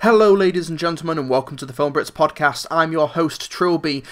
Hello ladies and gentlemen, and welcome to the Film Brits podcast. I'm your host Trilbee,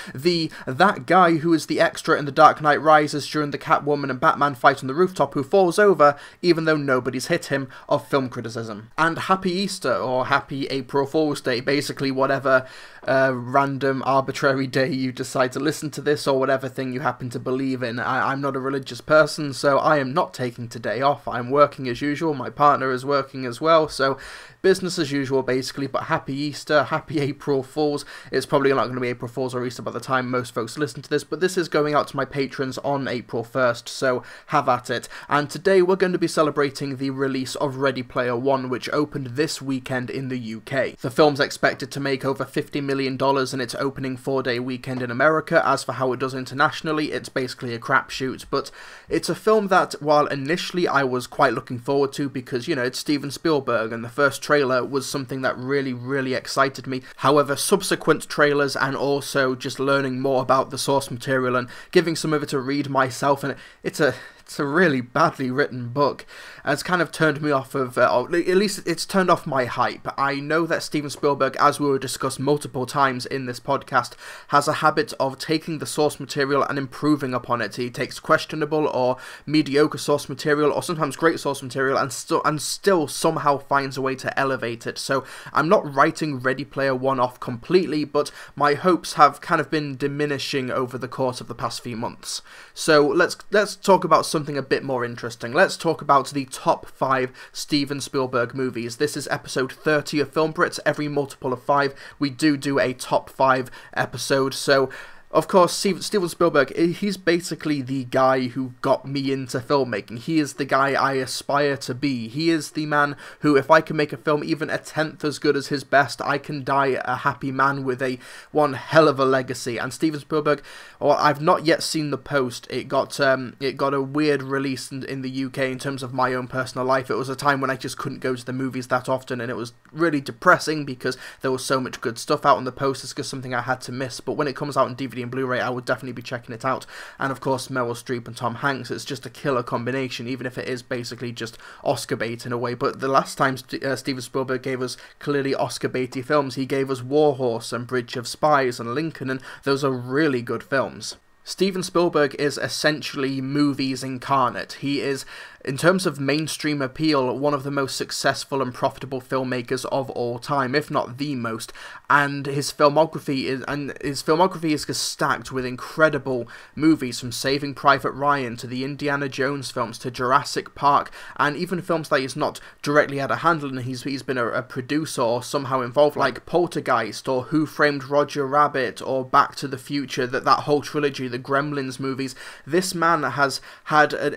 that guy who is the extra in The Dark Knight Rises during the Catwoman and Batman fight on the rooftop who falls over even though nobody's hit him of film criticism. And happy Easter, or happy April Fool's Day, basically whatever random arbitrary day you decide to listen to this or whatever thing you happen to believe in. I'm not a religious person, so I am not taking today off. I'm working as usual, my partner is working as well, so business as usual basically, but happy Easter, happy April Fools. It's probably not going to be April Fools or Easter by the time most folks listen to this, but this is going out to my patrons on April 1st, so have at it. And today we're going to be celebrating the release of Ready Player One, which opened this weekend in the UK. The film's expected to make over $50 million in its opening 4-day weekend in America. As for how it does internationally, it's basically a crapshoot, but it's a film that, while initially I was quite looking forward to because, you know, it's Steven Spielberg and the first trailer was something that really excited me. However, subsequent trailers and also just learning more about the source material and giving some of it a read myself, and it's a really badly written book, has kind of turned me off of, at least it's turned off my hype. I know that Steven Spielberg, as we will discuss multiple times in this podcast, has a habit of taking the source material and improving upon it. He takes questionable or mediocre source material, or sometimes great source material, and still somehow finds a way to elevate it. So I'm not writing Ready Player One off completely, but my hopes have kind of been diminishing over the course of the past few months. So let's talk about something a bit more interesting. Let's talk about the top 5 Steven Spielberg movies. This is episode 30 of Film Brits. Every multiple of 5 we do a top 5 episode. So of course, Steven Spielberg, he's basically the guy who got me into filmmaking. He is the guy I aspire to be. He is the man who, if I can make a film even a tenth as good as his best, I can die a happy man with one hell of a legacy. And Steven Spielberg, well, I've not yet seen The Post. It got a weird release in the UK in terms of my own personal life. It was a time when I just couldn't go to the movies that often, and it was really depressing because there was so much good stuff out on The Post. It's just something I had to miss. But when it comes out on DVD and Blu-ray, I would definitely be checking it out. And of course, Meryl Streep and Tom Hanks, it's just a killer combination, even if it is basically just Oscar bait in a way. But the last time Steven Spielberg gave us clearly Oscar baity films, he gave us War Horse and Bridge of Spies and Lincoln, and those are really good films. Steven Spielberg is essentially movies incarnate. He is, in terms of mainstream appeal, one of the most successful and profitable filmmakers of all time, if not the most. And his filmography is just stacked with incredible movies, from Saving Private Ryan to the Indiana Jones films to Jurassic Park, and even films that he's not directly had a handle in. He's been a producer or somehow involved, like Poltergeist or Who Framed Roger Rabbit or Back to the Future, that whole trilogy, the Gremlins movies. This man has had an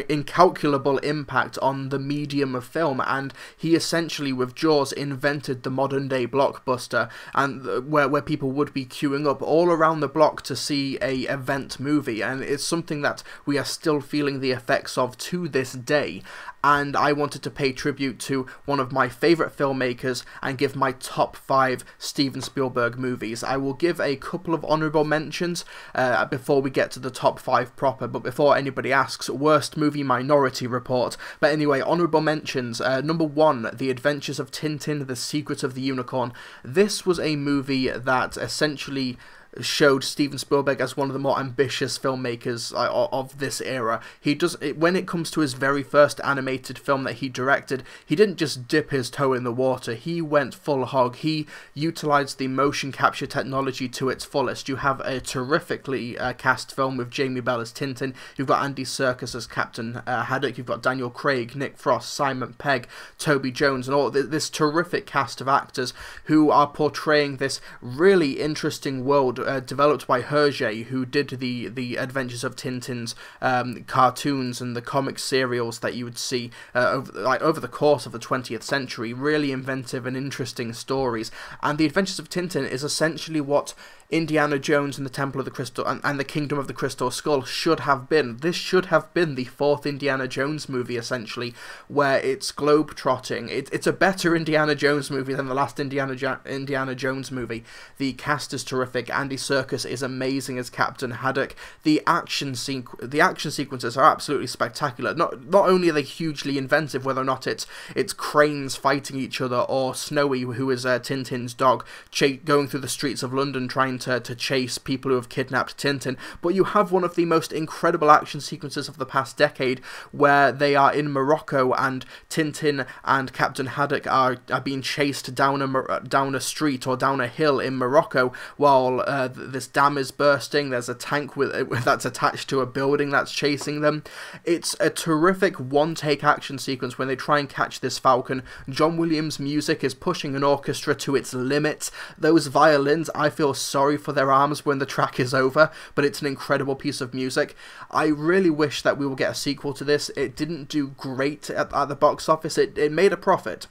incalculable impact on the medium of film, and he essentially, with Jaws, invented the modern day blockbuster, and where people would be queuing up all around the block to see a event movie, and it's something that we are still feeling the effects of to this day. And I wanted to pay tribute to one of my favourite filmmakers and give my top 5 Steven Spielberg movies. I will give a couple of honourable mentions before we get to the top 5 proper, but before anybody asks, worst movie Minority Report. But anyway, honourable mentions. Number 1, The Adventures of Tintin, The Secret of the Unicorn. This was a movie that essentially showed Steven Spielberg as one of the more ambitious filmmakers of this era. When it comes to his very first animated film that he directed, he didn't just dip his toe in the water, he went full hog. He utilized the motion capture technology to its fullest. You have a terrifically cast film with Jamie Bell as Tintin, you've got Andy Serkis as Captain Haddock, you've got Daniel Craig, Nick Frost, Simon Pegg, Toby Jones, and all this terrific cast of actors who are portraying this really interesting world developed by Hergé, who did the Adventures of Tintin's cartoons and the comic serials that you would see over the course of the 20th century. Really inventive and interesting stories. And the Adventures of Tintin is essentially what Indiana Jones and the Temple of the Crystal and the Kingdom of the Crystal Skull should have been. This should have been the fourth Indiana Jones movie, essentially, where it's globe-trotting. It's a better Indiana Jones movie than the last Indiana Jones movie. The cast is terrific. Andy Serkis is amazing as Captain Haddock. The action sequences are absolutely spectacular. Not only are they hugely inventive, whether or not it's cranes fighting each other, or Snowy, who is Tintin's dog, going through the streets of London trying to chase people who have kidnapped Tintin, but you have one of the most incredible action sequences of the past decade, where they are in Morocco and Tintin and Captain Haddock are being chased down a street or down a hill in Morocco while this dam is bursting. There's a tank that's attached to a building that's chasing them. It's a terrific one-take action sequence when they try and catch this falcon. John Williams' music is pushing an orchestra to its limits. Those violins, I feel sorry for their arms when the track is over, but it's an incredible piece of music. I really wish that we will get a sequel to this. It didn't do great at the box office. It made a profit.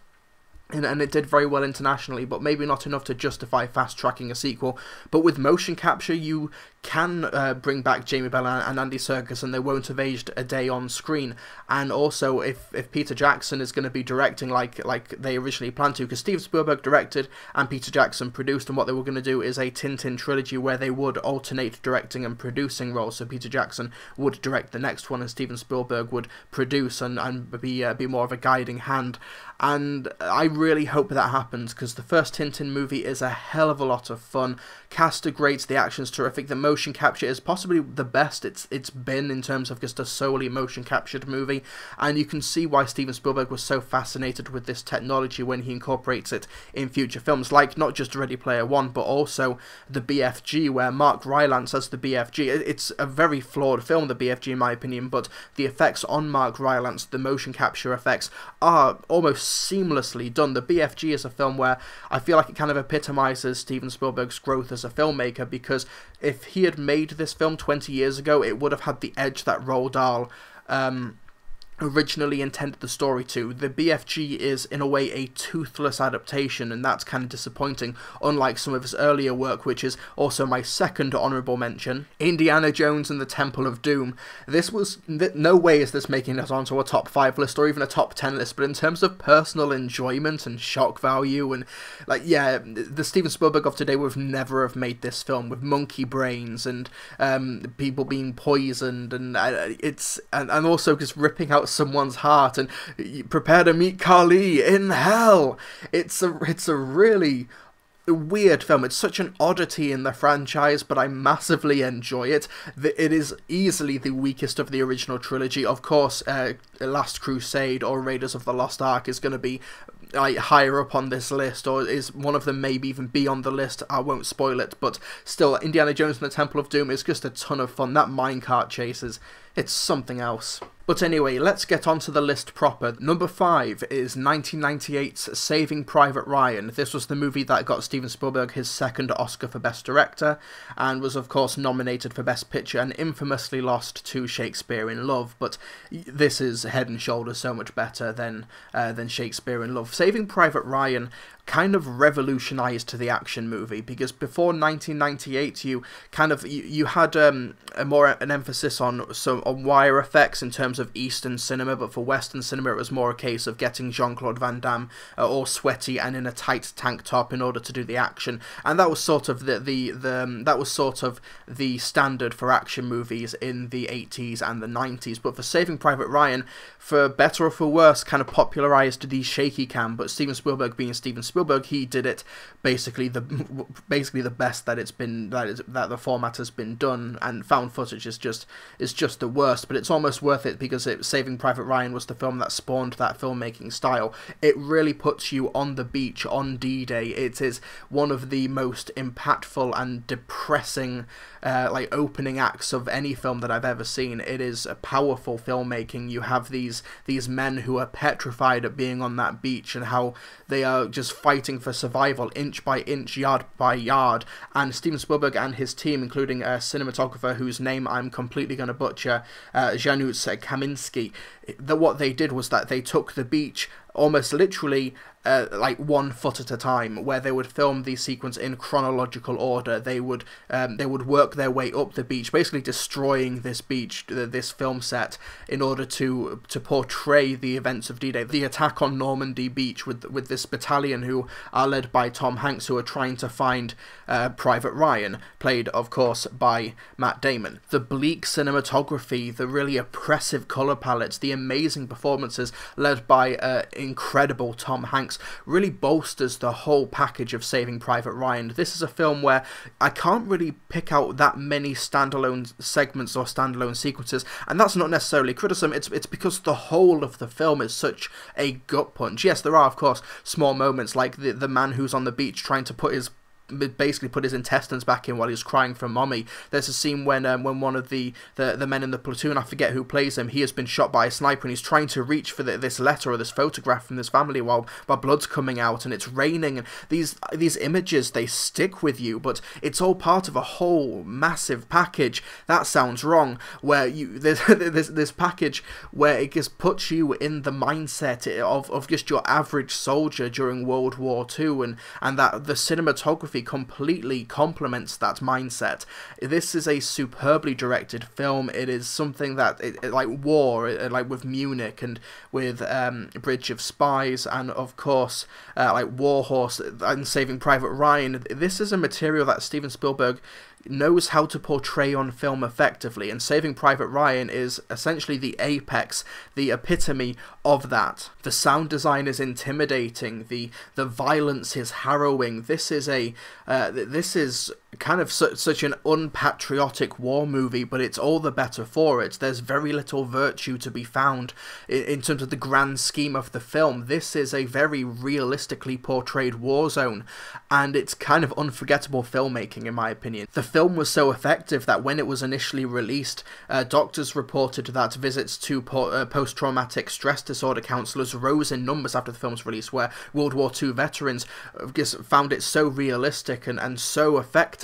And it did very well internationally, but maybe not enough to justify fast-tracking a sequel. But with motion capture, you can bring back Jamie Bell and Andy Serkis, and they won't have aged a day on screen. And also, if Peter Jackson is going to be directing like they originally planned to, because Steven Spielberg directed and Peter Jackson produced, and what they were going to do is a Tintin trilogy where they would alternate directing and producing roles. So Peter Jackson would direct the next one, and Steven Spielberg would produce and be more of a guiding hand. And I really hope that happens, because the first Tintin movie is a hell of a lot of fun. Cast are great, the action's terrific, the motion capture is possibly the best it's been in terms of just a solely motion captured movie, and you can see why Steven Spielberg was so fascinated with this technology when he incorporates it in future films, like not just Ready Player One, but also the BFG, where Mark Rylance as the BFG. It's a very flawed film, the BFG, in my opinion, but the effects on Mark Rylance, the motion capture effects, are almost seamlessly done. The BFG is a film where I feel like it kind of epitomizes Steven Spielberg's growth as a filmmaker, because if he had made this film 20 years ago, it would have had the edge that Roald Dahl originally intended the story to. The BFG is in a way a toothless adaptation, and that's kind of disappointing, unlike some of his earlier work, which is also my second honourable mention, Indiana Jones and the Temple of Doom. This was, no way is this making it onto a top 5 list or even a top 10 list, but in terms of personal enjoyment and shock value, and like, yeah, the Steven Spielberg of today would never have made this film with monkey brains and people being poisoned, and and also just ripping out someone's heart and prepare to meet Kali in hell. It's a really weird film. It's such an oddity in the franchise, but I massively enjoy it. It is easily the weakest of the original trilogy. Of course, Last Crusade or Raiders of the Lost Ark is going to be higher up on this list, or is one of them maybe even be on the list. I won't spoil it, but still, Indiana Jones and the Temple of Doom is just a ton of fun. That minecart chases, it's something else. But anyway, let's get on to the list proper. Number 5 is 1998's Saving Private Ryan. This was the movie that got Steven Spielberg his second Oscar for Best Director, and was of course nominated for Best Picture and infamously lost to Shakespeare in Love, but this is head and shoulders so much better than Shakespeare in Love. Saving Private Ryan kind of revolutionized the action movie, because before 1998 you had an emphasis on wire effects in terms of Eastern cinema, but for Western cinema it was more a case of getting Jean-Claude Van Damme all sweaty and in a tight tank top in order to do the action, and that was sort of the standard for action movies in the 80s and the 90s. But for Saving Private Ryan, for better or for worse, kind of popularized the shaky cam, but Steven Spielberg being Steven Spielberg, he did it basically the best that it's been, that the format has been done, and found footage is just the worst, but it's almost worth it because Saving Private Ryan was the film that spawned that filmmaking style. It really puts you on the beach on D-Day. It is one of the most impactful and depressing opening acts of any film that I've ever seen. It is a powerful filmmaking. You have these men who are petrified at being on that beach and how they are just fighting for survival inch by inch, yard by yard, and Steven Spielberg and his team, including a cinematographer whose name I'm completely going to butcher, Janusz Kaminski, what they did was that they took the beach almost literally like 1 foot at a time, where they would film the sequence in chronological order. They would work their way up the beach, basically destroying this beach, this film set, in order to portray the events of D-Day, the attack on Normandy Beach, with this battalion who are led by Tom Hanks, who are trying to find Private Ryan, played of course by Matt Damon. The bleak cinematography, the really oppressive colour palettes, the amazing performances led by incredible Tom Hanks really bolsters the whole package of Saving Private Ryan. This is a film where I can't really pick out that many standalone segments or standalone sequences, and that's not necessarily criticism, it's because the whole of the film is such a gut punch. Yes, there are of course small moments like the man who's on the beach trying to put his intestines back in while he's crying for mommy. There's a scene when one of the men in the platoon, I forget who plays him, he has been shot by a sniper and he's trying to reach for this letter or this photograph from this family while blood's coming out and it's raining, and these images, they stick with you, but it's all part of a whole massive package. That sounds wrong, where there's this package where it just puts you in the mindset of just your average soldier during World War II, and that the cinematography completely complements that mindset. This is a superbly directed film. It is something that, like war, like with Munich and with Bridge of Spies, and of course like War Horse and Saving Private Ryan. This is a material that Steven Spielberg knows how to portray on film effectively, and Saving Private Ryan is essentially the apex, the epitome of that. The sound design is intimidating, the violence is harrowing. This is kind of such an unpatriotic war movie, but it's all the better for it. There's very little virtue to be found in terms of the grand scheme of the film. This is a very realistically portrayed war zone, and it's kind of unforgettable filmmaking in my opinion. The film was so effective that when it was initially released, doctors reported that visits to post-traumatic stress disorder counsellors rose in numbers after the film's release, where World War II veterans just found it so realistic and so affecting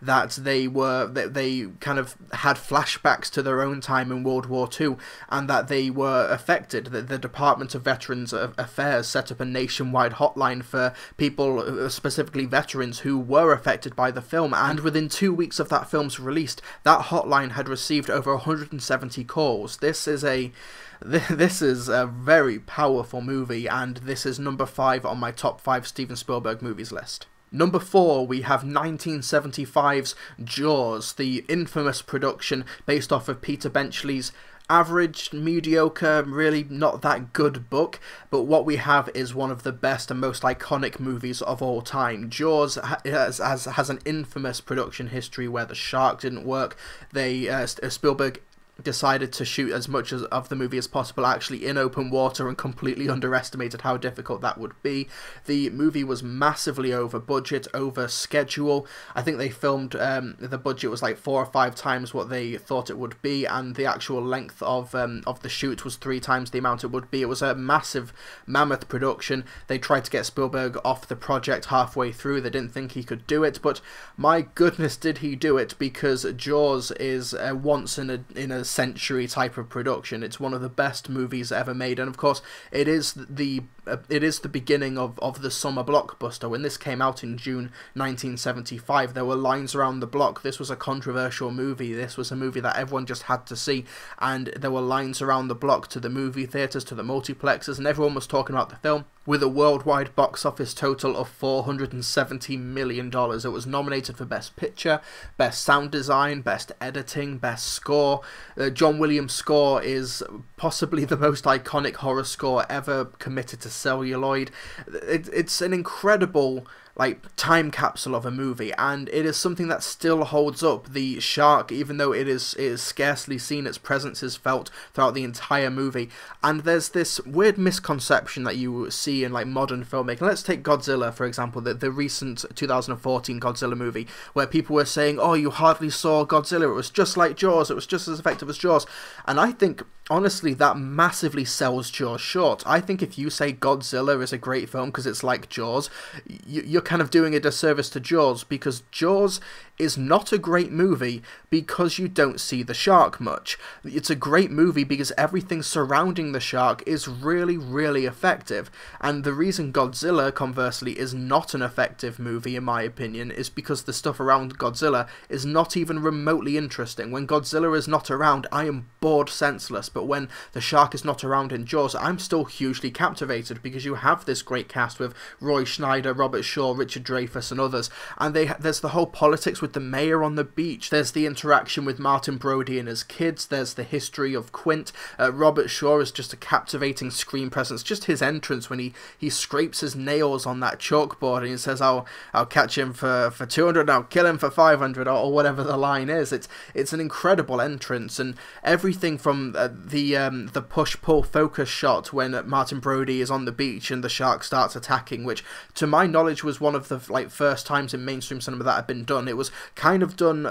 that they kind of had flashbacks to their own time in World War II, and that they were affected. The Department of Veterans Affairs set up a nationwide hotline for people, specifically veterans, who were affected by the film, and within 2 weeks of that film's release, that hotline had received over 170 calls. This is a very powerful movie, and this is number 5 on my top 5 Steven Spielberg movies list. Number 4, we have 1975's Jaws, the infamous production based off of Peter Benchley's average, mediocre, really not that good book, but what we have is one of the best and most iconic movies of all time. Jaws has an infamous production history where the shark didn't work. Spielberg decided to shoot as much of the movie as possible actually in open water and completely underestimated how difficult that would be. The movie was massively over budget, over schedule. I think they filmed, the budget was like 4 or 5 times what they thought it would be, and the actual length of the shoot was 3 times the amount it would be. It was a massive, mammoth production. They tried to get Spielberg off the project halfway through. They didn't think he could do it, but my goodness did he do it, because Jaws is a once in a century type of production. It's one of the best movies ever made, and of course it is the beginning of the summer blockbuster. When this came out in June 1975, there were lines around the block. This was a controversial movie. This was a movie that everyone just had to see, and there were lines around the block to the movie theatres, to the multiplexes, and everyone was talking about the film. With a worldwide box office total of $470 million. It was nominated for Best Picture, Best Sound Design, Best Editing, Best Score. John Williams' score is possibly the most iconic horror score ever committed to celluloid. It's an incredible time capsule of a movie, and it is something that still holds up. The shark, even though it is scarcely seen, its presence is felt throughout the entire movie. And there's this weird misconception that you see in modern filmmaking. Let's take Godzilla, for example, the recent 2014 Godzilla movie, where people were saying, oh, you hardly saw Godzilla, it was just like Jaws, it was just as effective as Jaws. And I think honestly, that massively sells Jaws short. I think if you say Godzilla is a great film because it's like Jaws, you're kind of doing a disservice to Jaws, because Jaws is not a great movie because you don't see the shark much. It's a great movie because everything surrounding the shark is really, really effective. And the reason Godzilla, conversely, is not an effective movie, in my opinion, is because the stuff around Godzilla is not even remotely interesting. When Godzilla is not around, I am bored senseless, but when the shark is not around in Jaws, I'm still hugely captivated, because you have this great cast with Roy Schneider, Robert Shaw, Richard Dreyfuss and others, and there's the whole politics with the mayor on the beach, there's the interaction with Martin Brody and his kids, there's the history of Quint. Robert Shaw is just a captivating screen presence. Just his entrance when he scrapes his nails on that chalkboard and he says, I'll catch him for 200 and I'll kill him for 500, or whatever the line is. It's an incredible entrance, and everything from the push-pull focus shot when Martin Brody is on the beach and the shark starts attacking, which to my knowledge was one of the first times in mainstream cinema that had been done. It was kind of done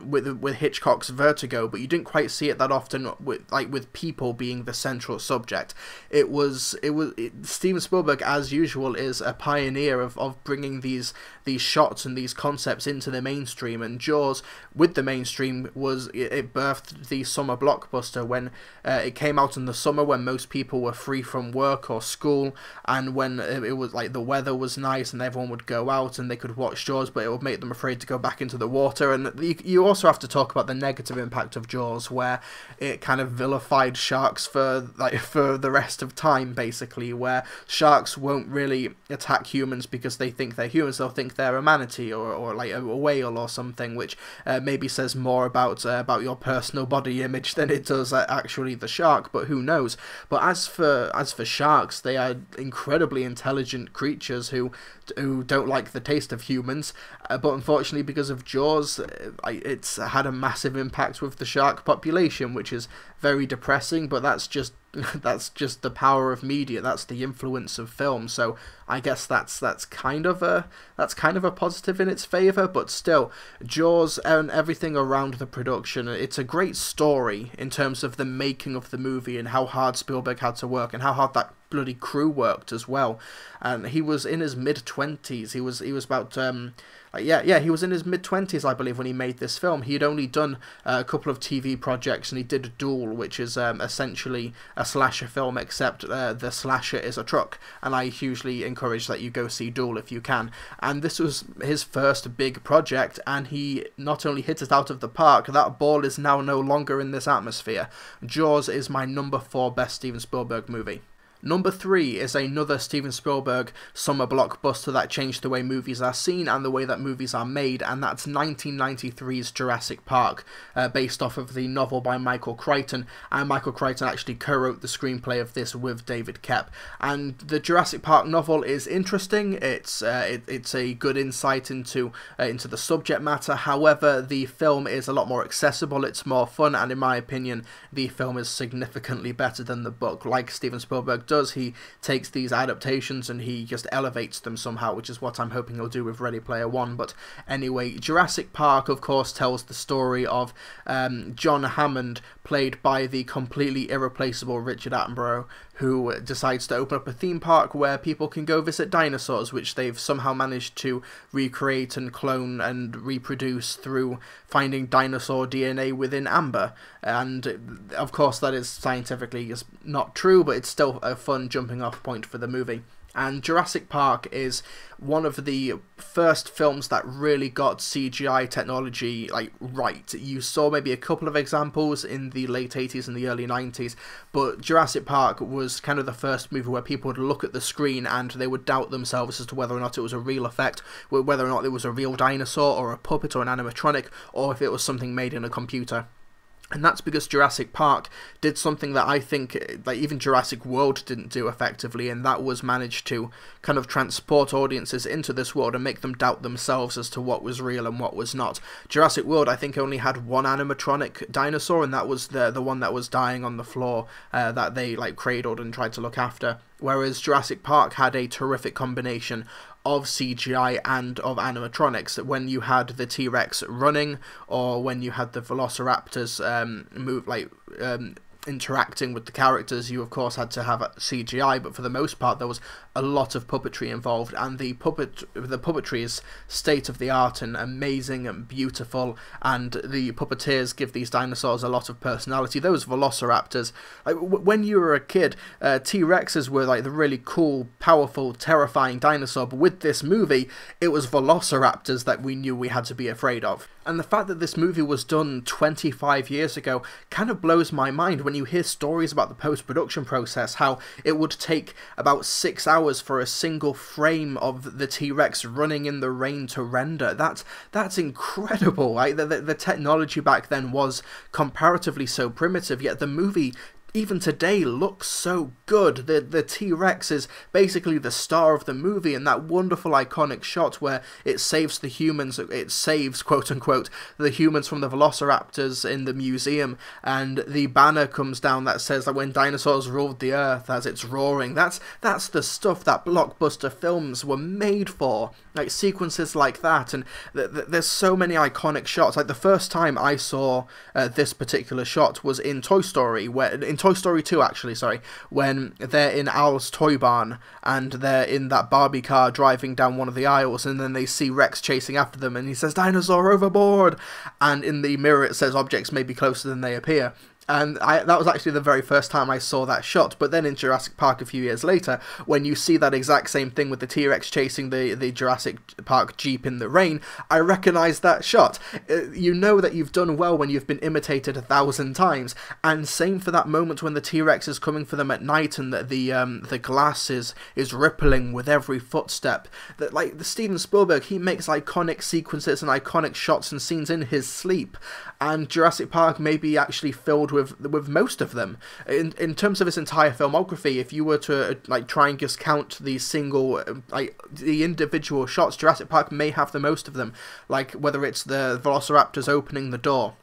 with Hitchcock's Vertigo, but you didn't quite see it that often with people being the central subject. Steven Spielberg, as usual, is a pioneer of bringing these shots and these concepts into the mainstream, and Jaws with the mainstream it birthed the summer blockbuster when it came out in the summer when most people were free from work or school, and when it was the weather was nice and everyone would go out and they could watch Jaws, but it would make them afraid to go back into the water. And you also have to talk about the negative impact of Jaws, where it kind of vilified sharks for the rest of time, basically, where sharks won't really attack humans because they think they're humans. They'll think they're a manatee or like a whale or something, which maybe says more about your personal body image than it does actually the shark, but who knows. But as for sharks, they are incredibly intelligent creatures who don't like the taste of humans, but unfortunately because of Jaws, it's had a massive impact with the shark population, which is very depressing, but that's just the power of media. That's the influence of film. So I guess that's kind of a positive in its favor. But still, Jaws and everything around the production, it's a great story in terms of the making of the movie and how hard Spielberg had to work and how hard that bloody crew worked as well. And he was in his mid-20s. He was about he was in his mid-20s, I believe, when he made this film. He had only done a couple of TV projects, and he did Duel, which is essentially a slasher film, except the slasher is a truck, and I hugely encourage that you go see Duel if you can. And this was his first big project, and he not only hit it out of the park, that ball is now no longer in this atmosphere. Jaws is my number 4 best Steven Spielberg movie. Number 3 is another Steven Spielberg summer blockbuster that changed the way movies are seen and the way that movies are made, and that's 1993's Jurassic Park, based off of the novel by Michael Crichton, and Michael Crichton actually co-wrote the screenplay of this with David Koepp. And the Jurassic Park novel is interesting. It's a good insight into the subject matter. However, the film is a lot more accessible, it's more fun, and in my opinion, the film is significantly better than the book. Like Steven Spielberg does, he takes these adaptations and he just elevates them somehow, which is what I'm hoping he'll do with Ready Player One. But anyway, Jurassic Park, of course, tells the story of John Hammond, played by the completely irreplaceable Richard Attenborough, who decides to open up a theme park where people can go visit dinosaurs, which they've somehow managed to recreate and clone and reproduce through finding dinosaur DNA within amber. And of course that is scientifically not true, but it's still a fun jumping off point for the movie. And Jurassic Park is one of the first films that really got CGI technology right. You saw maybe a couple of examples in the late 80s and the early 90s, but Jurassic Park was kind of the first movie where people would look at the screen and they would doubt themselves as to whether or not it was a real effect, whether or not it was a real dinosaur or a puppet or an animatronic, or if it was something made in a computer. And that's because Jurassic Park did something that I think even Jurassic World didn't do effectively, and that was manage to kind of transport audiences into this world and make them doubt themselves as to what was real and what was not. Jurassic World, I think, only had one animatronic dinosaur, and that was the one that was dying on the floor that they cradled and tried to look after. Whereas Jurassic Park had a terrific combination of CGI and of animatronics. When you had the T-Rex running, or when you had the Velociraptors interacting with the characters, you of course had to have CGI, but for the most part there was a lot of puppetry involved, and the puppetry is state of the art and amazing and beautiful, and the puppeteers give these dinosaurs a lot of personality. Those velociraptors, like when you were a kid, T-Rexes were like the really cool, powerful, terrifying dinosaur, but with this movie it was velociraptors that we knew we had to be afraid of. And the fact that this movie was done 25 years ago kind of blows my mind when you hear stories about the post-production process, how it would take about 6 hours for a single frame of the T-Rex running in the rain to render. That's incredible. Like, the technology back then was comparatively so primitive, yet the movie even today looks so good. The T-Rex is basically the star of the movie, and that wonderful iconic shot where it saves the humans, it saves, quote unquote, the humans from the velociraptors in the museum, and the banner comes down that says that when dinosaurs ruled the earth as it's roaring. That's the stuff that blockbuster films were made for, like sequences like that. And there's so many iconic shots. Like the first time I saw this particular shot was in Toy Story, in Toy Story 2 actually, sorry, when they're in Al's toy barn and they're in that Barbie car driving down one of the aisles, and then they see Rex chasing after them and he says, "Dinosaur overboard!" and in the mirror it says, "Objects may be closer than they appear." And that was actually the very first time I saw that shot. But then in Jurassic Park a few years later, when you see that exact same thing with the T-Rex chasing the Jurassic Park Jeep in the rain, I recognise that shot. You know that you've done well when you've been imitated 1,000 times. And same for that moment when the T-Rex is coming for them at night and the glass is rippling with every footstep. Like the Steven Spielberg, he makes iconic sequences and iconic shots and scenes in his sleep. And Jurassic Park may be actually filled with most of them. In terms of its entire filmography, if you were to like try and just count the the individual shots, Jurassic Park may have the most of them. Like whether it's the velociraptors opening the door,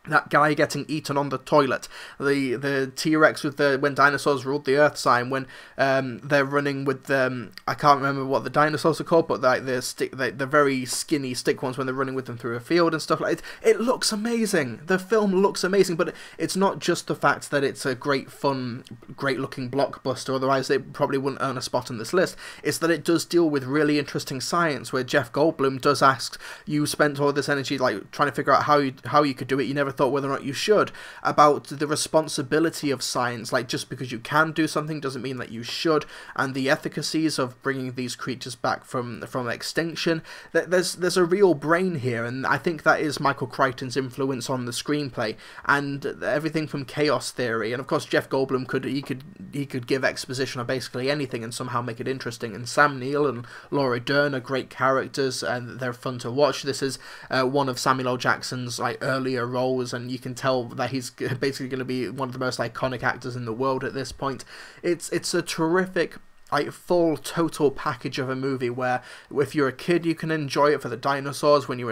that guy getting eaten on the toilet, the T-Rex with the "when dinosaurs ruled the earth" sign, when they're running with I can't remember what the dinosaurs are called, but like the very skinny stick ones when they're running with them through a field and stuff like it looks amazing. The film looks amazing, but it's not just the fact that it's a great fun, great looking blockbuster, otherwise it probably wouldn't earn a spot on this list. It's that it does deal with really interesting science, where Jeff Goldblum does ask, "You spent all this energy like trying to figure out how you could do it, you never thought whether or not you should," about the responsibility of science. Like, just because you can do something doesn't mean that you should, and the efficacies of bringing these creatures back from extinction. There's a real brain here, and I think that is Michael Crichton's influence on the screenplay, and everything from chaos theory. And of course Jeff Goldblum could give exposition on basically anything and somehow make it interesting, and Sam Neill and Laura Dern are great characters and they're fun to watch. This is one of Samuel L. Jackson's like earlier roles, and you can tell that he's basically going to be one of the most iconic actors in the world at this point. It's a terrific, like, full total package of a movie where if you're a kid you can enjoy it for the dinosaurs, when you're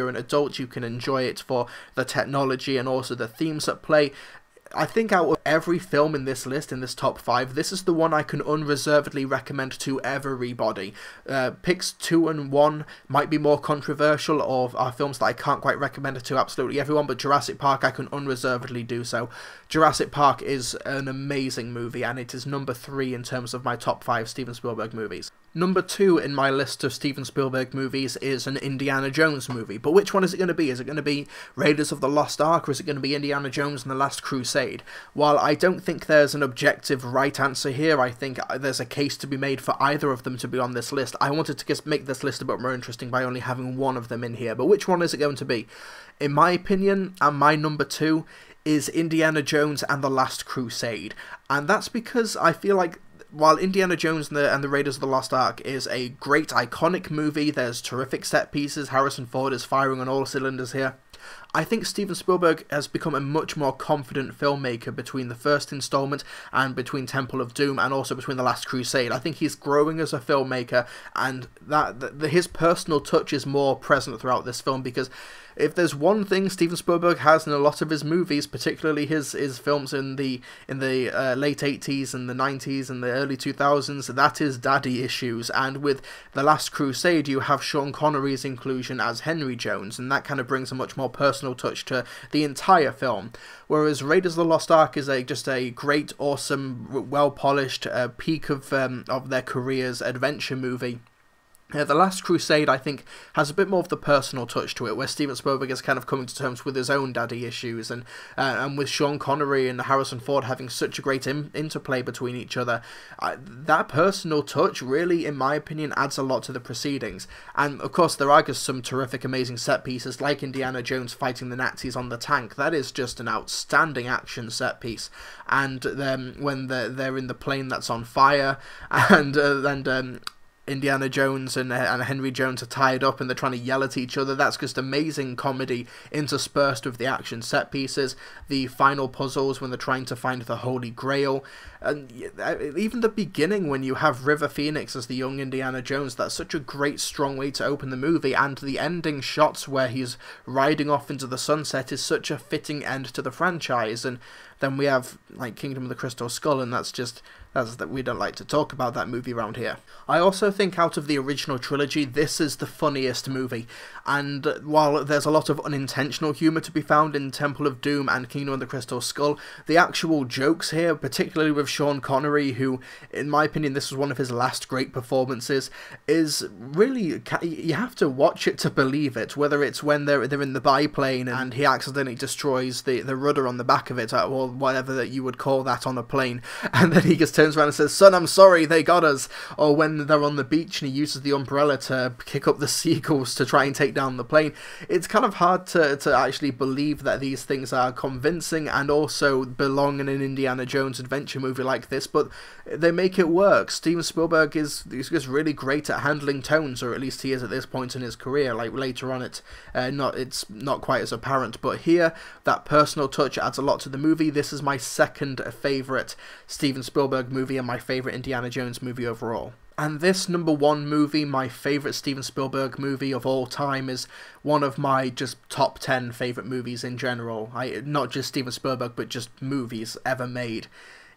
an adult you can enjoy it for the technology and also the themes at play. I think out of every film in this list, in this top 5, this is the one I can unreservedly recommend to everybody. Picks 2 and 1 might be more controversial, or are films that I can't quite recommend it to absolutely everyone, but Jurassic Park I can unreservedly do so. Jurassic Park is an amazing movie, and it is number 3 in terms of my top 5 Steven Spielberg movies. Number 2 in my list of Steven Spielberg movies is an Indiana Jones movie, but which one is it going to be? Is it going to be Raiders of the Lost Ark, or is it going to be Indiana Jones and the Last Crusade? While I don't think there's an objective right answer here, I think there's a case to be made for either of them to be on this list. I wanted to just make this list a bit more interesting by only having one of them in here, but which one is it going to be? In my opinion, and my number 2, is Indiana Jones and the Last Crusade, and that's because I feel like while Indiana Jones and the Raiders of the Lost Ark is a great, iconic movie, there's terrific set pieces, Harrison Ford is firing on all cylinders here, I think Steven Spielberg has become a much more confident filmmaker between the first installment and between Temple of Doom and also between The Last Crusade. I think he's growing as a filmmaker, and his personal touch is more present throughout this film, because if there's one thing Steven Spielberg has in a lot of his movies, particularly his films in the late 80s and the 90s and the early 2000s, that is daddy issues. And with The Last Crusade, you have Sean Connery's inclusion as Henry Jones, and that kind of brings a much more personal personal touch to the entire film. Whereas Raiders of the Lost Ark is just a great, awesome, well-polished peak of their careers adventure movie. The Last Crusade, I think, has a bit more of the personal touch to it, where Steven Spielberg is kind of coming to terms with his own daddy issues, and with Sean Connery and Harrison Ford having such a great interplay between each other. That personal touch really, in my opinion, adds a lot to the proceedings. And, of course, there are just some terrific, amazing set pieces, like Indiana Jones fighting the Nazis on the tank. That is just an outstanding action set piece. And when they're in the plane that's on fire, and Indiana Jones and Henry Jones are tied up and they're trying to yell at each other. That's just amazing comedy interspersed with the action set pieces, the final puzzles when they're trying to find the Holy Grail, and even the beginning when you have River Phoenix as the young Indiana Jones. That's such a great, strong way to open the movie, and the ending shots where he's riding off into the sunset is such a fitting end to the franchise. And then we have like Kingdom of the Crystal Skull, and that's that we don't like to talk about that movie around here. I also think out of the original trilogy, this is the funniest movie, and while there's a lot of unintentional humour to be found in Temple of Doom and Kingdom of the Crystal Skull, the actual jokes here, particularly with Sean Connery, who, in my opinion, this was one of his last great performances, is really, you have to watch it to believe it, whether it's when they're in the biplane and he accidentally destroys the rudder on the back of it, or whatever that you would call that on a plane, and then he just turns around and says, "Son, I'm sorry, they got us." Or when they're on the beach and he uses the umbrella to kick up the seagulls to try and take down the plane. It's kind of hard to actually believe that these things are convincing and also belong in an Indiana Jones adventure movie like this, but they make it work. Steven Spielberg is just really great at handling tones, or at least he is at this point in his career. Like later on, it's not quite as apparent, but here that personal touch adds a lot to the movie. This is my second favourite Steven Spielberg movie and my favourite Indiana Jones movie overall. And this #1 movie, my favourite Steven Spielberg movie of all time, is one of my just top 10 favourite movies in general. Not just Steven Spielberg, but just movies ever made.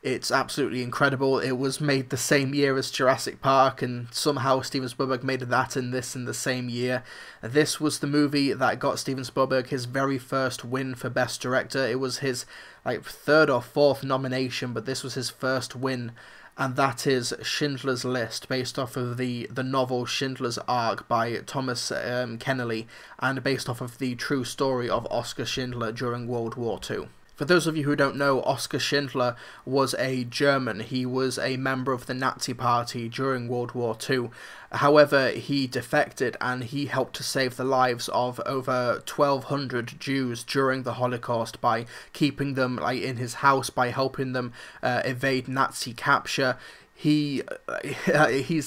It's absolutely incredible. It was made the same year as Jurassic Park, and somehow Steven Spielberg made that and this in the same year. This was the movie that got Steven Spielberg his very first win for Best Director. It was his third or fourth nomination, but this was his first win, and that is Schindler's List, based off of the novel Schindler's Ark by Thomas Keneally, and based off of the true story of Oskar Schindler during World War II. For those of you who don't know, Oskar Schindler was a German. He was a member of the Nazi Party during World War II. However, he defected and he helped to save the lives of over 1,200 Jews during the Holocaust by keeping them in his house, by helping them evade Nazi capture. He's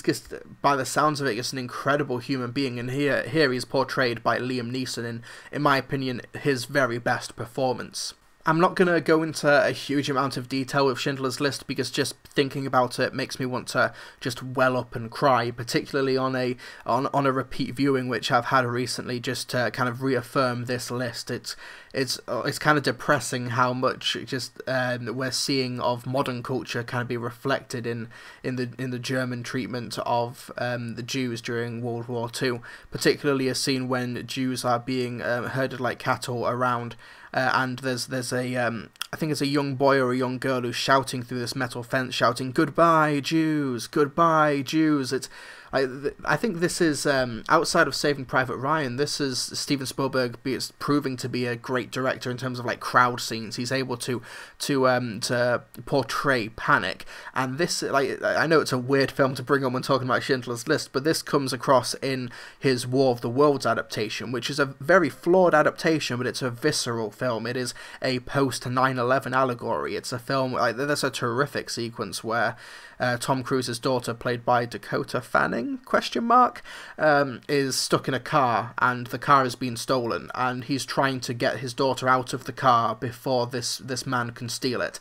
just, by the sounds of it, just an incredible human being, and here he's portrayed by Liam Neeson in my opinion, his very best performance. I'm not going to go into a huge amount of detail with Schindler's List, because just thinking about it makes me want to just well up and cry, particularly on a repeat viewing which I've had recently, just to kind of reaffirm this list. It's kind of depressing how much just we're seeing of modern culture kind of be reflected in the German treatment of the Jews during World War II, particularly a scene when Jews are being herded like cattle around. And there's I think it's a young boy or a young girl who's shouting through this metal fence, shouting, "Goodbye, Jews! Goodbye, Jews!" I think this is, outside of Saving Private Ryan, this is Steven Spielberg proving to be a great director in terms of crowd scenes. He's able to portray panic, and this, I know it's a weird film to bring on when talking about Schindler's List, but this comes across in his War of the Worlds adaptation, which is a very flawed adaptation, but it's a visceral film. It is a post 9/11 allegory. It's a film, there's a terrific sequence where Tom Cruise's daughter, played by Dakota Fanning, is stuck in a car, and the car has been stolen, and he's trying to get his daughter out of the car before this man can steal it.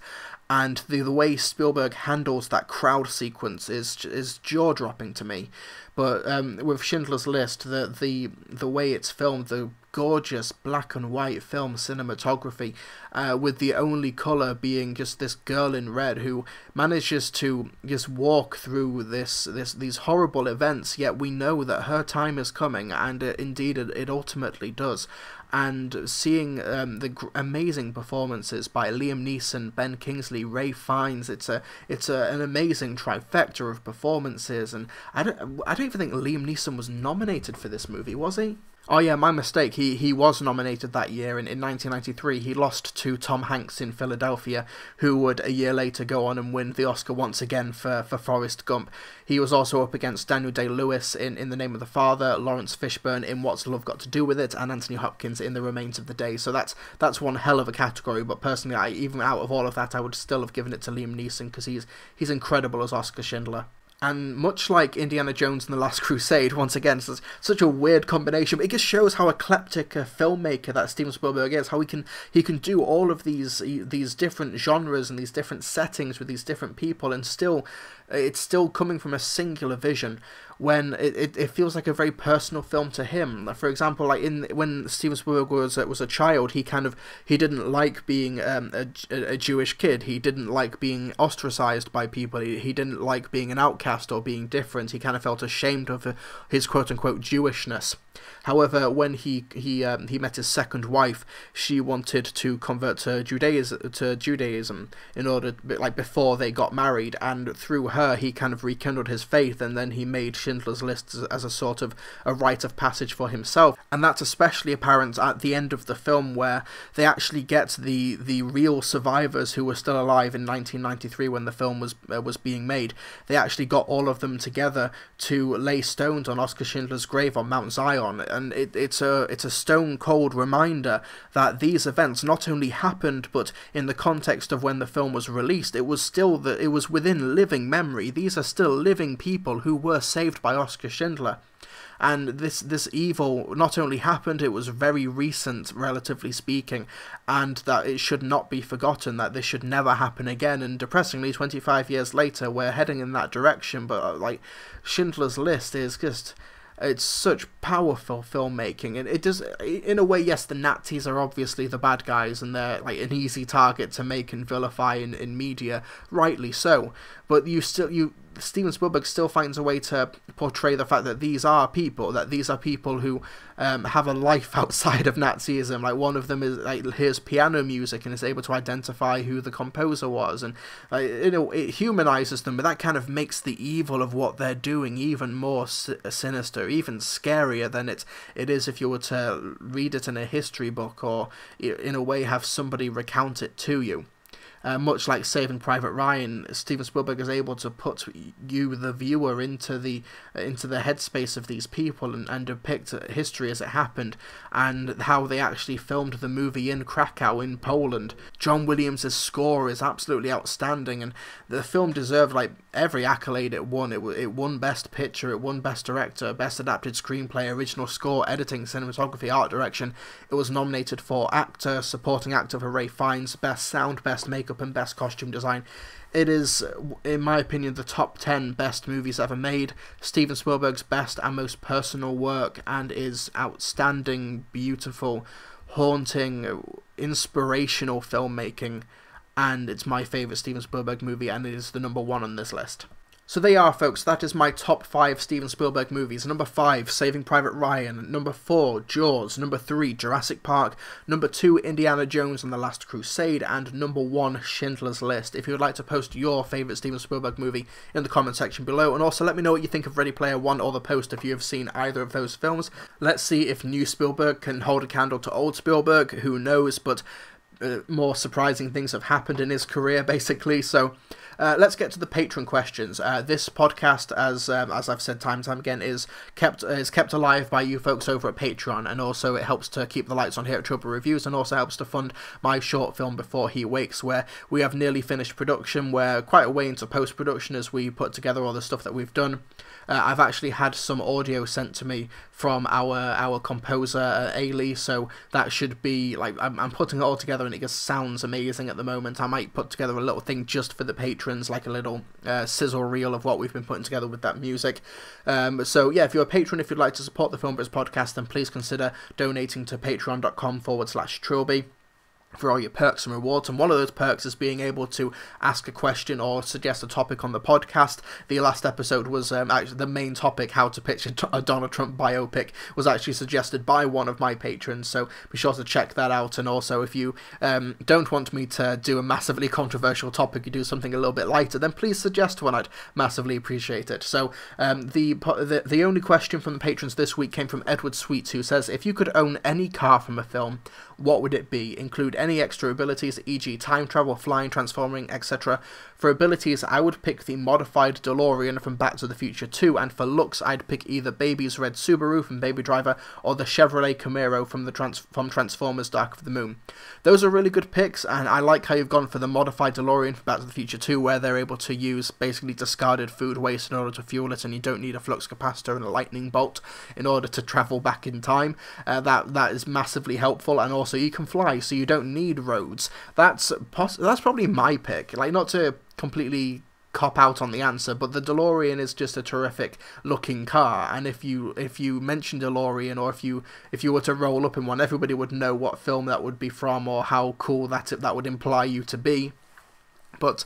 And the way Spielberg handles that crowd sequence is jaw-dropping to me, But with Schindler's List, the way it's filmed, the gorgeous black and white film cinematography, with the only colour being just this girl in red who manages to just walk through these horrible events, yet we know that her time is coming, and indeed it ultimately does. And seeing the amazing performances by Liam Neeson, Ben Kingsley, Ralph Fiennes, it's an amazing trifecta of performances. And I don't even think Liam Neeson was nominated for this movie, was he? Oh yeah, my mistake. He was nominated that year in 1993. He lost to Tom Hanks in Philadelphia, who would a year later go on and win the Oscar once again for Forrest Gump. He was also up against Daniel Day-Lewis in The Name of the Father, Lawrence Fishburne in What's Love Got to Do with It, and Anthony Hopkins in The Remains of the Day. So that's one hell of a category. But personally, even out of all of that, I would still have given it to Liam Neeson because he's incredible as Oscar Schindler. And much like Indiana Jones and the Last Crusade, once again, it's such a weird combination, but it just shows how eclectic a filmmaker that Steven Spielberg is, how he can do all of these different genres and these different settings with these different people, and it's still coming from a singular vision, when it feels like a very personal film to him. For example, like when Steven Spielberg was a child, he didn't like being a Jewish kid. He didn't like being ostracized by people. He didn't like being an outcast or being different. He kind of felt ashamed of his quote unquote Jewishness. However, when he met his second wife, she wanted to convert to Judaism in order, like, before they got married, and through her he kind of rekindled his faith, and then he made Schindler's List as a sort of a rite of passage for himself. And that's especially apparent at the end of the film, where they actually get the real survivors who were still alive in 1993 when the film was being made. They actually got all of them together to lay stones on Oskar Schindler's grave on Mount Zion, and it's a stone cold reminder that these events not only happened, but in the context of when the film was released, it was within living memory. These are still living people who were saved by Oskar Schindler. And this evil not only happened, it was very recent, relatively speaking, and that it should not be forgotten, that this should never happen again. And depressingly, 25 years later, we're heading in that direction. But like, Schindler's List is just... it's such powerful filmmaking, and it does, in a way, yes, the Nazis are obviously the bad guys, and they're like an easy target to make and vilify in media, rightly so. But Steven Spielberg still finds a way to portray the fact that these are people who have a life outside of Nazism. Like, one of them is hears piano music and is able to identify who the composer was, and it humanizes them. But that kind of makes the evil of what they're doing even more sinister, even scarier than it is if you were to read it in a history book, or in a way have somebody recount it to you. Much like Saving Private Ryan, Steven Spielberg is able to put you, the viewer, into the headspace of these people and depict history as it happened, and how they actually filmed the movie in Krakow in Poland. John Williams' score is absolutely outstanding, and the film deserved like every accolade it won. It won Best Picture, it won Best Director, Best Adapted Screenplay, Original Score, Editing, Cinematography, Art Direction. It was nominated for Actor, Supporting Actor for Ralph Fiennes, Best Sound, Best Makeup, and Best Costume Design. It is, in my opinion, the top 10 best movies ever made, Steven Spielberg's best and most personal work, and is outstanding, beautiful, haunting, inspirational filmmaking, and it's my favourite Steven Spielberg movie, and it is the number 1 on this list. So there you are, folks. That is my top 5 Steven Spielberg movies. Number 5, Saving Private Ryan. Number 4, Jaws. Number 3, Jurassic Park. Number 2, Indiana Jones and the Last Crusade. And number 1, Schindler's List. If you would like to post your favourite Steven Spielberg movie in the comment section below. And also let me know what you think of Ready Player One or The Post if you have seen either of those films. Let's see if new Spielberg can hold a candle to old Spielberg. Who knows, but more surprising things have happened in his career, basically. So let's get to the patron questions. This podcast, as I've said time and time again, is kept alive by you folks over at Patreon, and also it helps to keep the lights on here at Trilbee Reviews, and also helps to fund my short film Before He Wakes, where we have nearly finished production. We're quite a way into post-production as we put together all the stuff that we've done. I've actually had some audio sent to me from our composer, Ailey, so that should be, like, I'm putting it all together and it just sounds amazing at the moment. I might put together a little thing just for the patrons, like a little sizzle reel of what we've been putting together with that music. So yeah, if you're a patron, if you'd like to support the Film Brits podcast, then please consider donating to patreon.com/Trilbee for all your perks and rewards, and one of those perks is being able to ask a question or suggest a topic on the podcast. The last episode was actually the main topic, how to pitch a Donald Trump biopic, was actually suggested by one of my patrons, so be sure to check that out. And also, if you don't want me to do a massively controversial topic, you do something a little bit lighter, then please suggest one. I'd massively appreciate it. So the only question from the patrons this week came from Edward Sweets, who says, if you could own any car from a film, what would it be? Include any extra abilities, e.g. time travel, flying, transforming, etc. For abilities, I would pick the modified DeLorean from Back to the Future 2, and for looks, I'd pick either Baby's red Subaru from Baby Driver or the Chevrolet Camaro from Transformers Dark of the Moon. Those are really good picks, and I like how you've gone for the modified DeLorean from Back to the Future 2, where they're able to use basically discarded food waste in order to fuel it, and you don't need a flux capacitor and a lightning bolt in order to travel back in time. That is massively helpful, and also you can fly, so you don't need roads. That's probably my pick. Like, not to completely cop out on the answer, but the DeLorean is just a terrific looking car, and if you mention DeLorean, or if you were to roll up in one, everybody would know what film that would be from or how cool that would imply you to be. But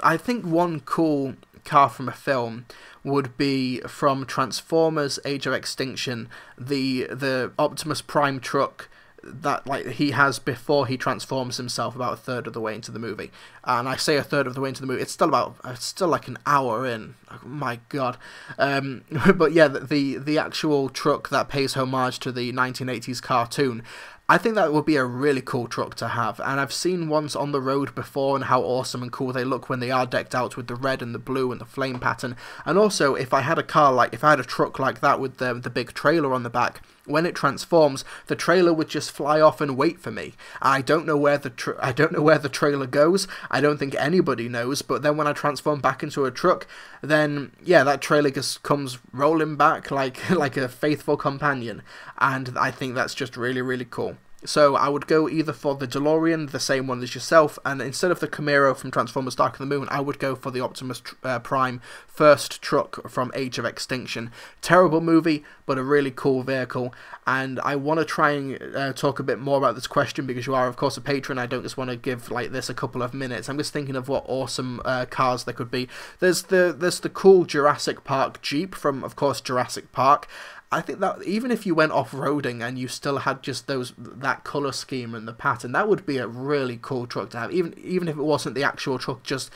I think one cool car from a film would be from Transformers Age of Extinction, the Optimus Prime truck that he has before he transforms himself, about a third of the way into the movie. And I say a third of the way into the movie, it's still like an hour in. Oh my god. But yeah, the actual truck that pays homage to the 1980s cartoon, I think that would be a really cool truck to have, and I've seen ones on the road before and how awesome and cool they look when they are decked out with the red and the blue and the flame pattern. And also, if I had a truck like that with the big trailer on the back, when it transforms, the trailer would just fly off and wait for me. I don't know where the trailer goes. I don't think anybody knows. But then when I transform back into a truck, then yeah, that trailer just comes rolling back like a faithful companion, and I think that's just really, really cool. So I would go either for the DeLorean, the same one as yourself, and instead of the Camaro from Transformers Dark of the Moon, I would go for the Optimus Prime first truck from Age of Extinction. Terrible movie, but a really cool vehicle, and I want to try and talk a bit more about this question, because you are, of course, a patron. I don't just want to give like this a couple of minutes. I'm just thinking of what awesome cars there could be. There's the cool Jurassic Park Jeep from, of course, Jurassic Park. I think that even if you went off-roading and you still had just that colour scheme and the pattern, that would be a really cool truck to have. Even if it wasn't the actual truck, just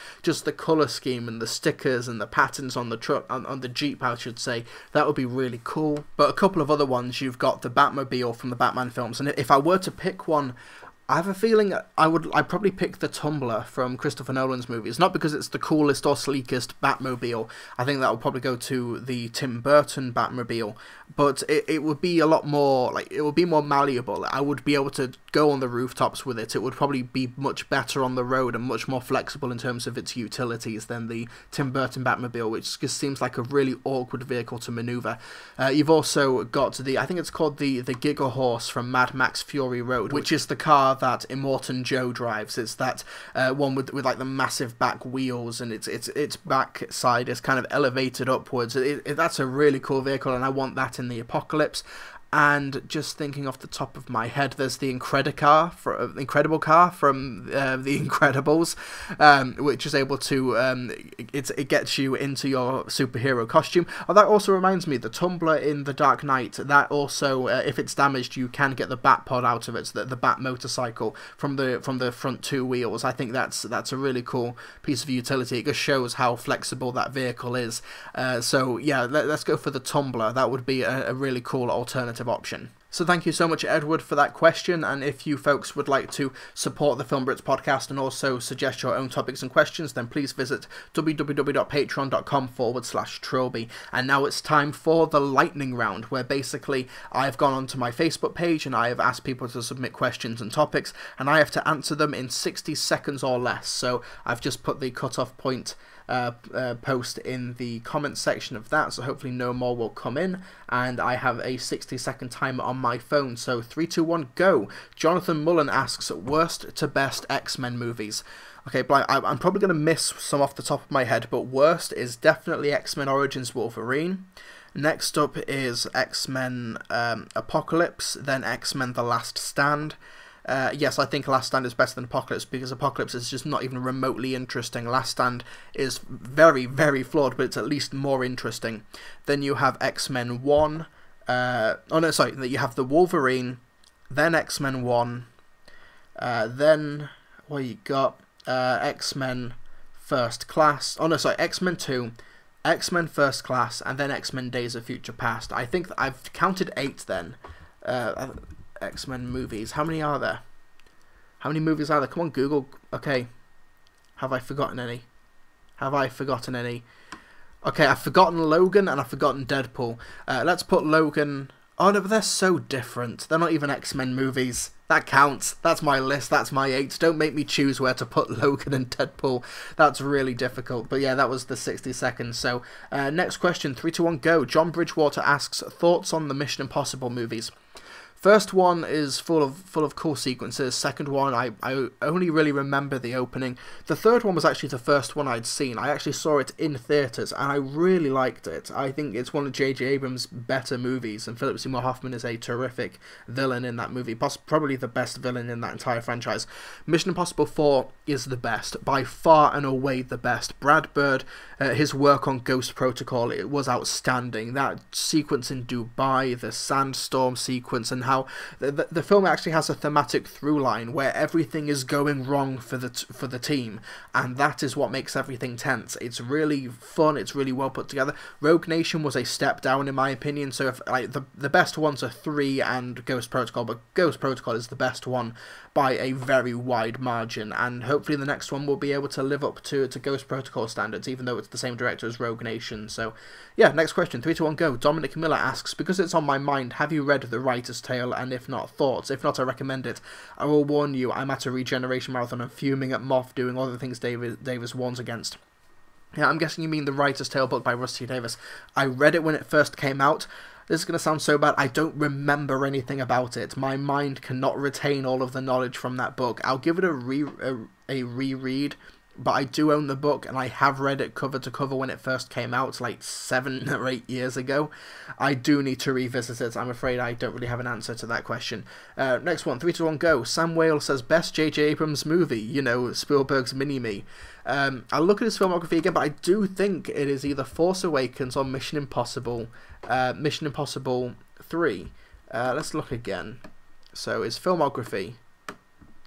the colour scheme and the stickers and the patterns on the truck, on the Jeep, I should say, that would be really cool. But a couple of other ones, you've got the Batmobile from the Batman films, and if I were to pick one, I have a feeling I'd probably pick the Tumbler from Christopher Nolan's movies. Not because it's the coolest or sleekest Batmobile. I think that would probably go to the Tim Burton Batmobile. But it would be a lot more, it would be more malleable. I would be able to go on the rooftops with it. It would probably be much better on the road and much more flexible in terms of its utilities than the Tim Burton Batmobile, which just seems like a really awkward vehicle to maneuver. You've also got I think it's called the Giga Horse from Mad Max Fury Road, which is the car that Immortan Joe drives. It's that one with like the massive back wheels, and its back side is kind of elevated upwards. That's a really cool vehicle, and I want that in the Apocalypse. And just thinking off the top of my head, there's the Incredible car from The Incredibles, which is able to it gets you into your superhero costume. Oh, that also reminds me, the Tumbler in The Dark Knight, that also, if it's damaged, you can get the Bat Pod out of it, so the Bat motorcycle from the front two wheels. I think that's a really cool piece of utility. It just shows how flexible that vehicle is. So yeah, let's go for the Tumbler. That would be a really cool alternative option. So thank you so much, Edward, for that question, and if you folks would like to support the Film Brits podcast and also suggest your own topics and questions, then please visit www.patreon.com/Trilbee. And now it's time for the lightning round, where basically I've gone onto my Facebook page and I have asked people to submit questions and topics, and I have to answer them in 60 seconds or less. So I've just put the cut-off point post in the comments section of that, so hopefully no more will come in, and I have a 60-second timer on my phone, so 3, 2, 1, go! Jonathan Mullen asks, worst to best X-Men movies. Okay, I'm probably going to miss some off the top of my head, but worst is definitely X-Men Origins Wolverine. Next up is X-Men Apocalypse, then X-Men The Last Stand. Yes, I think Last Stand is better than Apocalypse, because Apocalypse is just not even remotely interesting. Last Stand is very, very flawed, but it's at least more interesting. Then you have X-Men 1. You have the Wolverine, then X-Men 1, then what you got? X-Men First Class. X-Men 2, X-Men First Class, and then X-Men Days of Future Past. I think I've counted 8 then. X-Men movies. How many are there? How many movies are there? Come on, Google. Okay. Have I forgotten any? Okay, I've forgotten Logan and I've forgotten Deadpool. Let's put Logan... Oh no, but they're so different. They're not even X-Men movies. That counts. That's my list. That's my 8. Don't make me choose where to put Logan and Deadpool. That's really difficult. But yeah, that was the 60 seconds. So, next question. 3, 2, 1, go. John Bridgewater asks, thoughts on the Mission Impossible movies? First one is full of cool sequences. Second one, I only really remember the opening. The third one was actually the first one I'd seen. I actually saw it in theatres, and I really liked it. I think it's one of J.J. Abrams' better movies, and Philip Seymour Hoffman is a terrific villain in that movie. Probably the best villain in that entire franchise. Mission Impossible 4 is the best. By far and away the best. Brad Bird, his work on Ghost Protocol, it was outstanding. That sequence in Dubai, the sandstorm sequence, and how the film actually has a thematic through line where everything is going wrong for the team, and that is what makes everything tense. It's really fun. It's really well put together. Rogue Nation was a step down in my opinion. So if the best ones are 3 and Ghost Protocol, but Ghost Protocol is the best one by a very wide margin, and hopefully the next one will be able to live up to Ghost Protocol standards, even though it's the same director as Rogue Nation. So yeah, next question. 3, 2, 1, go. Dominic Miller asks, because it's on my mind, have you read The Writer's Tale, and if not, thoughts? If not, I recommend it. I will warn you, I'm at a Regeneration Marathon and fuming at Moff doing all the things Davis warns against. Yeah, I'm guessing you mean The Writer's Tale book by Rusty Davis. I read it when it first came out. This is going to sound so bad, I don't remember anything about it. My mind cannot retain all of the knowledge from that book. I'll give it a reread, but I do own the book, and I have read it cover to cover when it first came out, like 7 or 8 years ago. I do need to revisit it. I'm afraid I don't really have an answer to that question. Next one, 3, 2, 1, go. Sam Whale says, best J.J. Abrams movie, you know, Spielberg's Mini-Me. I'll look at his filmography again, but I do think it is either Force Awakens or Mission Impossible 3. Let's look again. So his filmography.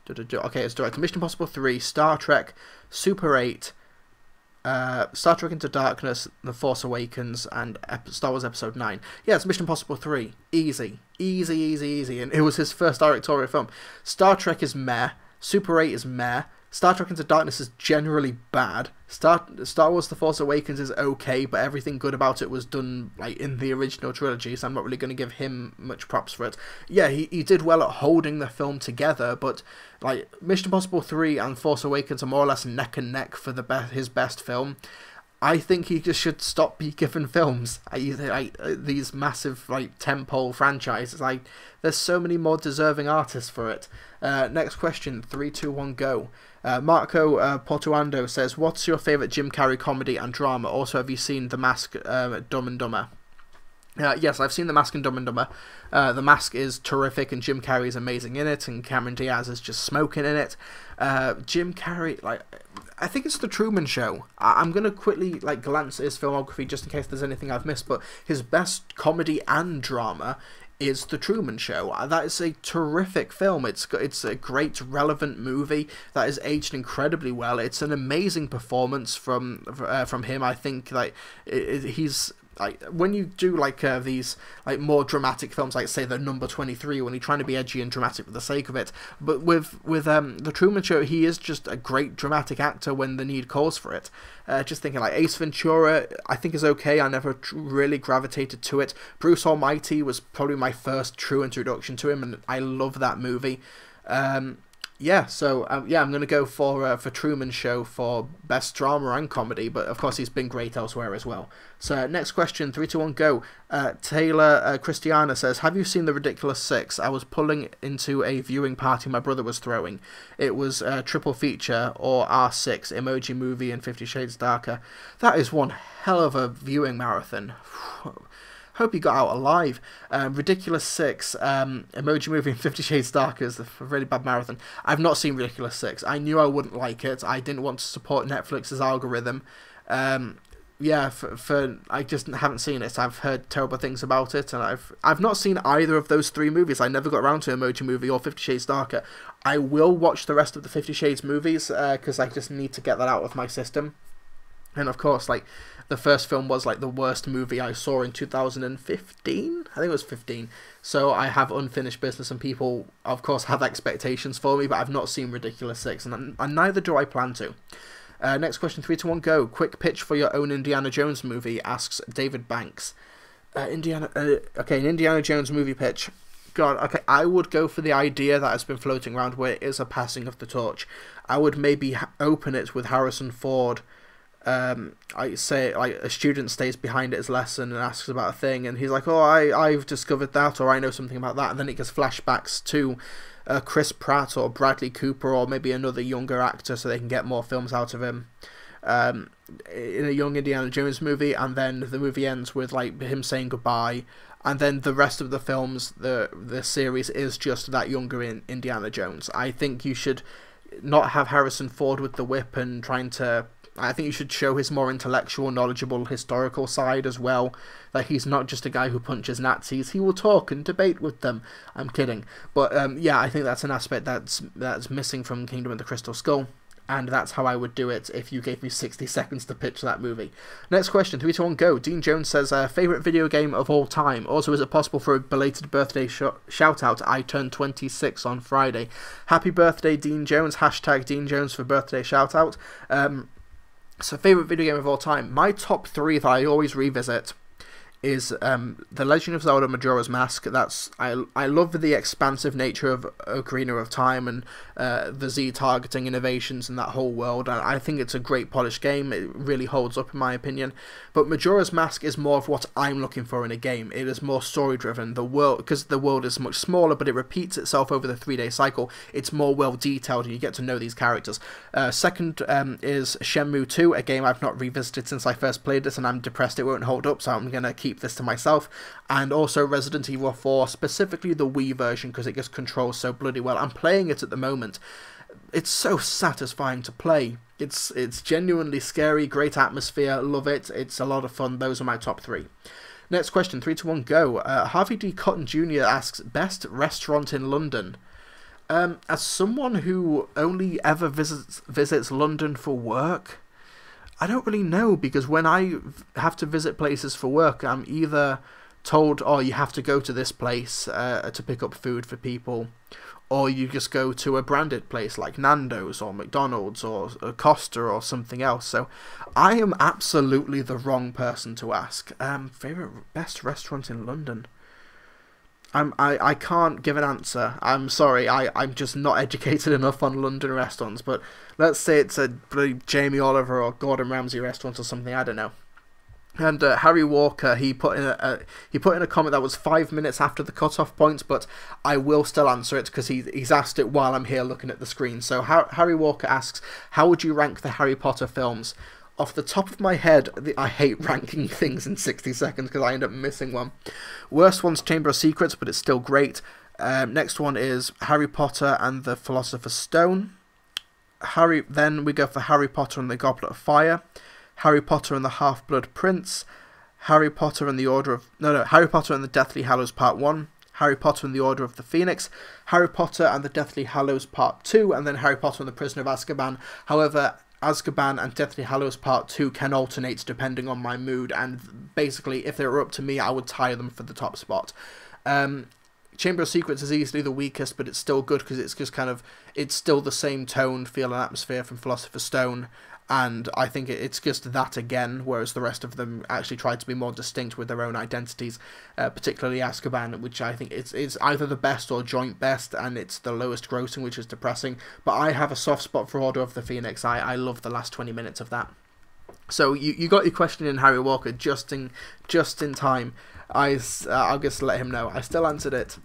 Okay, it's directed Mission Impossible 3, Star Trek, Super 8, Star Trek Into Darkness, The Force Awakens, and Star Wars Episode 9. Yeah, it's Mission Impossible 3. Easy. And it was his first directorial film. Star Trek is meh. Super 8 is meh. Star Trek Into Darkness is generally bad. Star Wars The Force Awakens is okay, but everything good about it was done like in the original trilogy, so I'm not really going to give him much props for it. Yeah, he did well at holding the film together, but like Mission Impossible 3 and Force Awakens are more or less neck and neck for his best film. I think he just should stop given films. These massive like tentpole franchises. There's so many more deserving artists for it. Next question, 3, 2, 1, go. Marco Portuando says, what's your favourite Jim Carrey comedy and drama? Also, have you seen The Mask, Dumb and Dumber? Yes, I've seen The Mask and Dumb and Dumber. The Mask is terrific, and Jim Carrey is amazing in it, and Cameron Diaz is just smoking in it. Jim Carrey, I think it's The Truman Show. I'm going to quickly glance at his filmography just in case there's anything I've missed, but his best comedy and drama is The Truman Show. That is a terrific film. It's a great, relevant movie that is aged incredibly well. It's an amazing performance from him. I think he's when you do these more dramatic films, like say The Number 23, when you're trying to be edgy and dramatic for the sake of it, but with The Truman Show, he is just a great dramatic actor when the need calls for it. Just thinking Ace Ventura, I think is okay. I never really gravitated to it. Bruce Almighty was probably my first true introduction to him, and I love that movie. Yeah, so yeah, I'm gonna go for Truman Show for best drama and comedy, but of course he's been great elsewhere as well. So next question, 3, 2, 1, go. Taylor Christiana says, "Have you seen The Ridiculous Six? I was pulling into a viewing party my brother was throwing. It was a triple feature or R6, Emoji Movie and 50 Shades Darker. That is one hell of a viewing marathon." Hope you got out alive. Ridiculous Six, Emoji Movie and 50 Shades Darker is a really bad marathon. I've not seen Ridiculous Six. I knew I wouldn't like it. I didn't want to support Netflix's algorithm. Yeah, I just haven't seen it. I've heard terrible things about it, and I've not seen either of those 3 movies. I never got around to Emoji Movie or 50 Shades Darker. I will watch the rest of the 50 Shades movies, because I just need to get that out of my system. And of course, like, the first film was like the worst movie I saw in 2015. I think it was 15. So I have unfinished business, and people, of course, have expectations for me, but I've not seen Ridiculous Six, and neither do I plan to. Next question, 3, 2, 1, go. Quick pitch for your own Indiana Jones movie, asks David Banks. Okay, an Indiana Jones movie pitch. God, okay, I would go for the idea that has been floating around where it is a passing of the torch. I would maybe open it with Harrison Ford. I say, like, a student stays behind at his lesson and asks about a thing, and he's like, "Oh, I've discovered that," or "I know something about that," and then it gets flashbacks to Chris Pratt or Bradley Cooper or maybe another younger actor, so they can get more films out of him in a young Indiana Jones movie, and then the movie ends with like him saying goodbye, and then the rest of the films, the series is just that younger Indiana Jones. I think you should not have Harrison Ford with the whip and trying to. I think you should show his more intellectual, knowledgeable, historical side as well. That he's not just a guy who punches Nazis. He will talk and debate with them. I'm kidding. But yeah, I think that's an aspect that's missing from Kingdom of the Crystal Skull. And that's how I would do it if you gave me 60 seconds to pitch that movie. Next question, 3, 2, 1, go. Dean Jones says, favourite video game of all time. Also, is it possible for a belated birthday shout-out? I turned 26 on Friday. Happy birthday, Dean Jones. Hashtag Dean Jones for birthday shout-out. So, favourite video game of all time. My top 3 that I always revisit is The Legend of Zelda Majora's Mask. I love the expansive nature of Ocarina of Time and the Z targeting innovations in that whole world. I think it's a great polished game. It really holds up in my opinion. But Majora's Mask is more of what I'm looking for in a game. It is more story driven. The world, because the world is much smaller, but it repeats itself over the 3-day cycle. It's more well detailed, and you get to know these characters. Second is Shenmue 2, a game I've not revisited since I first played this, and I'm depressed it won't hold up, so I'm gonna keep this to myself. And also Resident Evil 4, specifically the Wii version, because it just controls so bloody well. I'm playing it at the moment. It's so satisfying to play. It's genuinely scary, great atmosphere, love it. It's a lot of fun. Those are my top 3. Next question, 3, 2, 1, go. Harvey D. Cotton Jr. asks, best restaurant in London. As someone who only ever visits London for work, I don't really know, because when I have to visit places for work, I'm either told, oh, you have to go to this place to pick up food for people, or you just go to a branded place like Nando's or McDonald's or Costa or something else. So I am absolutely the wrong person to ask. Favourite best restaurant in London? I can't give an answer. I'm sorry, I'm just not educated enough on London restaurants, but let's say it's a Jamie Oliver or Gordon Ramsay restaurant or something, I don't know. And Harry Walker, he put in a comment that was 5 minutes after the cutoff point, but I will still answer it because he's asked it while I'm here looking at the screen. So Harry Walker asks, how would you rank the Harry Potter films? Off the top of my head, I hate ranking things in 60 seconds because I end up missing one. Worst one's Chamber of Secrets, but it's still great. Next one is Harry Potter and the Philosopher's Stone. Then we go for Harry Potter and the Goblet of Fire. Harry Potter and the Half-Blood Prince. Harry Potter and the Order of... Harry Potter and the Deathly Hallows Part 1. Harry Potter and the Order of the Phoenix. Harry Potter and the Deathly Hallows Part 2. And then Harry Potter and the Prisoner of Azkaban. However, Azkaban and Deathly Hallows Part 2 can alternate depending on my mood, and basically, if they were up to me, I would tie them for the top spot. Chamber of Secrets is easily the weakest, but it's still good because it's just kind of, it's still the same tone, feel, and atmosphere from Philosopher's Stone, and I think it's just that again, whereas the rest of them actually tried to be more distinct with their own identities, particularly Azkaban, which I think it's either the best or joint best, and it's the lowest grossing, which is depressing. But I have a soft spot for Order of the Phoenix. I love the last 20 minutes of that. So you got your question in, Harry Walker, just in time. I'll just let him know. I still answered it.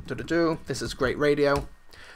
This is great radio.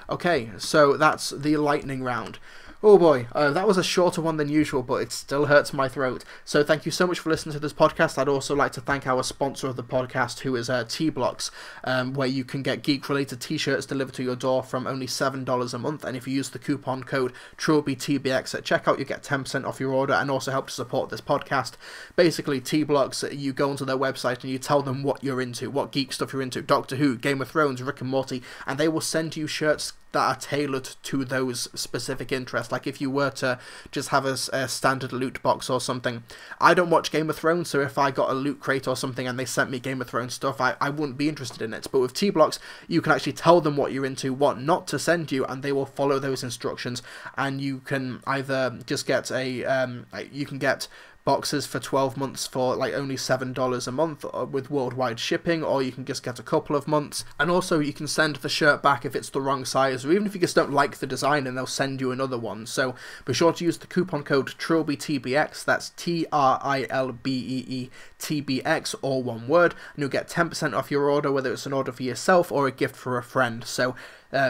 Okay, so that's the lightning round. Oh boy, that was a shorter one than usual, but it still hurts my throat. So thank you so much for listening to this podcast. I'd also like to thank our sponsor of the podcast, who is T-Blocks, where you can get geek-related t-shirts delivered to your door from only $7 a month. And if you use the coupon code TrilbeeTBX at checkout, you get 10% off your order and also help to support this podcast. Basically, T-Blocks, you go onto their website and you tell them what you're into, what geek stuff you're into, Doctor Who, Game of Thrones, Rick and Morty, and they will send you shirts that are tailored to those specific interests. Like if you were to just have a standard loot box or something. I don't watch Game of Thrones, so if I got a loot crate or something and they sent me Game of Thrones stuff, I wouldn't be interested in it. But with T-Blocks, you can actually tell them what you're into, what not to send you, and they will follow those instructions. And you can either just get you can get boxes for 12 months for like only $7 a month with worldwide shipping, or you can just get a couple of months. And also you can send the shirt back if it's the wrong size, or even if you just don't like the design, and they'll send you another one. So be sure to use the coupon code TrilbeeTBX, that's TRILBEETBX, all one word, and you'll get 10% off your order, whether it's an order for yourself or a gift for a friend. So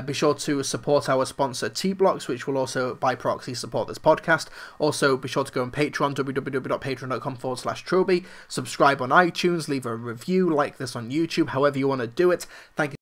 be sure to support our sponsor T-Blocks, which will also by proxy support this podcast. Also be sure to go on Patreon, www.patreon.com/Trilbee, subscribe on iTunes, leave a review, like this on YouTube, however you want to do it. Thank you